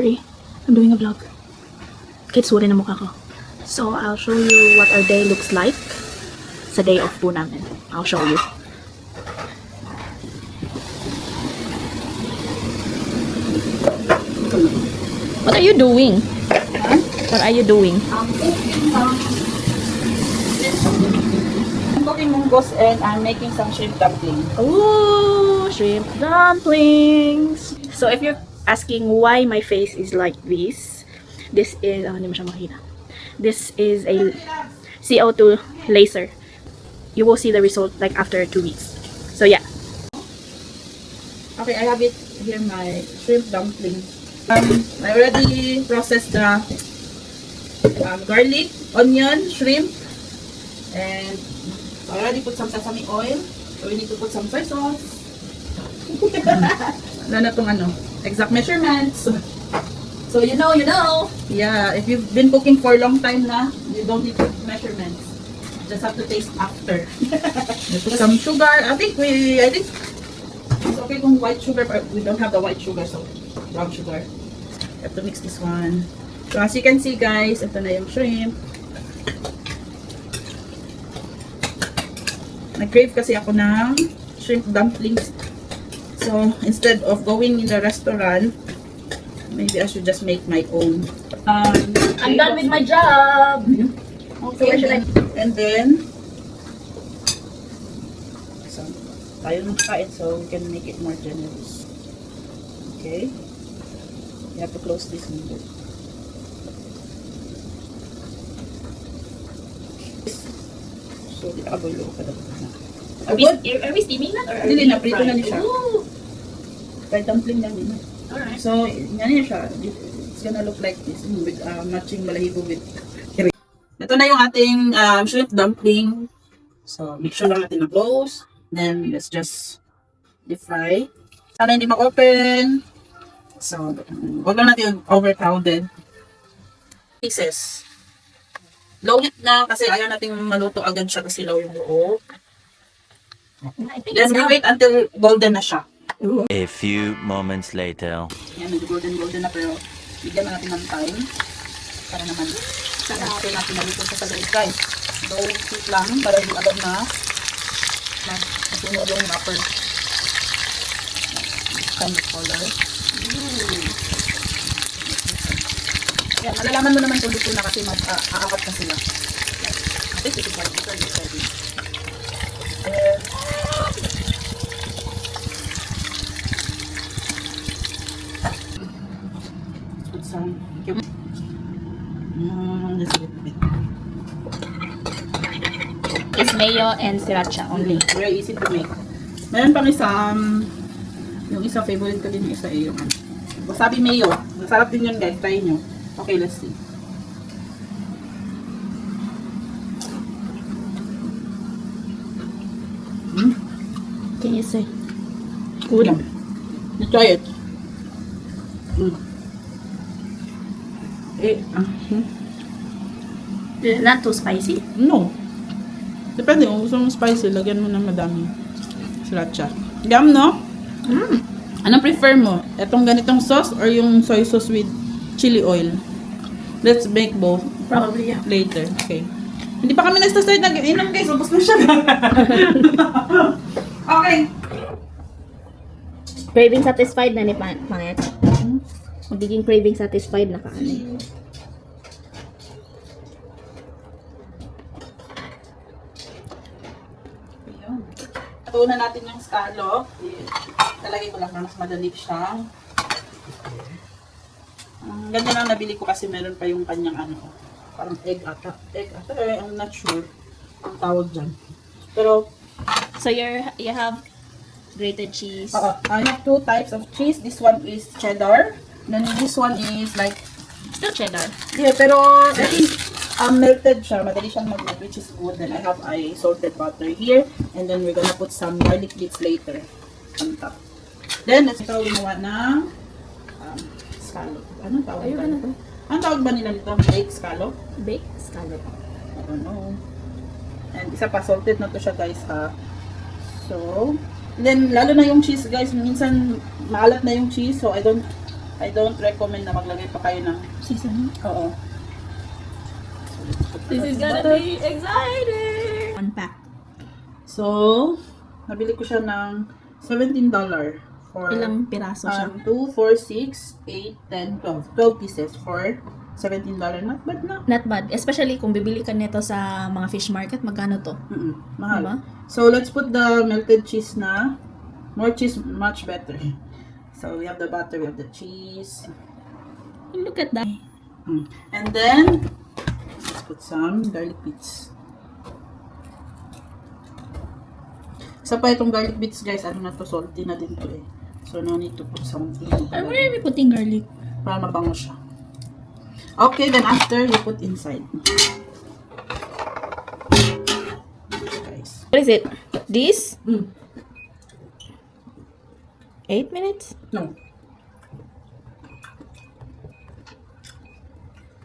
Sorry, I'm doing a vlog. Kitsuri na mukha ko. So, I'll show you what our day looks like sa day off po namin. I'll show you. What are you doing? Huh? What are you doing? I'm cooking munggos and I'm making some shrimp dumplings. Ooh, shrimp dumplings. So if you're asking why my face is like this is, hindi mo siya makita. This is a CO2 laser. You will see the result like after 2 weeks. So yeah. Okay, I have it here, my shrimp dumplings. I already processed the garlic, onion, shrimp, and I already put some sesame oil. So we need to put some soy sauce. Wala na tong exact measurements. So you know. Yeah, if you've been cooking for a long time na, you don't need measurements. You just have to taste after. Put some sugar. I think it's okay kung white sugar, but we don't have the white sugar, so brown sugar. You have to mix this one. So as you can see guys, ito na yung shrimp. Nag-crave kasi ako ng shrimp dumplings. So instead of going in the restaurant, maybe I should just make my own. I'm done with my job. Okay, and then tayo nang kain, so we can make it more generous. Okay, you have to close this window. So di aboy lo kada. Are we steaming that or Dili na prito na ni siya. Ooh. Fried dumpling lang din. Alright. So yan siya. It's gonna look like this with matching balahibo with. Ito na yung ating shrimp dumpling. So make sure lang natin na close. Then, let's just deep fry. Sana hindi mag-open. So, huwag lang natin overcrowded. Pieces. Low heat na kasi ayaw natin maluto agad siya kasi low yung loob. Then, we wait until golden na siya. A few moments later. Yan, medyo golden na pero bigyan na natin ng time. Para naman sa natin naluto sa guys. Guys, low heat lang para hindi agad na masunog yung wrapper. This kind of color. Yan, malalaman mo naman kung luto na kasi aangkat na sila. I think this is what it's ready. Put some this a little bit. It's mayo and sriracha only. Very easy to make. Meron pang isa, yung isa favorite ko din yung isa yung wasabi mayo. Masarap din yun guys, try nyo. Okay, let's see. Can you say? Good. You try it. Not too spicy. No. Depende kung gusto mong spicy, lagyan mo ng madami sriracha. Yum, no? Anong prefer mo? Etong ganitong sauce or yung soy sauce with chili oil? Let's make both. Probably, yeah. Later. Okay. Hindi pa kami nag-start nag-inom guys. Ubus na siya. Okay. Craving satisfied na ni Panget. Magiging craving satisfied na kaano. Tunan natin yung scallop. Talagay ko lang mas madali siya. Ganda lang nabili ko kasi meron pa yung kanyang parang egg ata. I'm not sure ang tawag dyan. Pero, So you have grated cheese. I have two types of cheese. This one is cheddar. Then this one is like, Still cheddar. yeah, pero I think melted siya. Madali siyang mag-melt, which is good. Then I have salted butter here. And then we're gonna put some garlic bits later on top. Then, let's ikaw gumawa ng scallop. Anong tawag ba? Anong tawag ba nila nito? Baked scallop? Baked scallop. I don't know. And isa pa, salted na to siya guys ha. So, then lalo na yung cheese guys. Minsan maalat na yung cheese. So, I don't I don't recommend na maglagay pa kayo ng Seasoning. oo. This is gonna be exciting! One pack. So, nabili ko siya ng $17 for Ilang piraso siya? 2, 4, 6, 8, 10, 12. 12 pieces for $17. Not bad na. Not bad. Especially kung bibili ka nito sa mga fish market, magkano to? Mahal. Diba? So, let's put the melted cheese na. More cheese, much better. So, we have the butter, we have the cheese. Look at that. And then, let's put some garlic bits. Isa pa itong garlic bits, guys. Ano na to? Salty na din to eh. So, no need to put something. Why are we putting garlic? Para mabango siya. Okay, then after, you put inside. Guys. What is it? This? 8 minutes? No.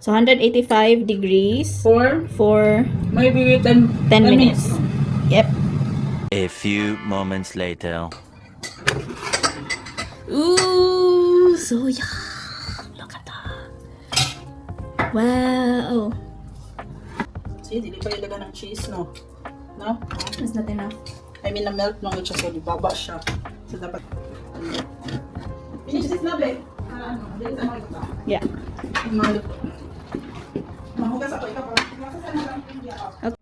So 185 degrees For maybe 10 minutes. Yep. A few moments later. Ooh, so yeah. Look at that. Wow. See, di pa ilaga ng cheese, no? No? That's not enough. I mean, na-melt lang siya, so di baba siya. So, dapat... Finish this na, babe. Ano? Dito sa mga ito. Yeah. Mahugas ako, ikaw pa. Masasan na lang yung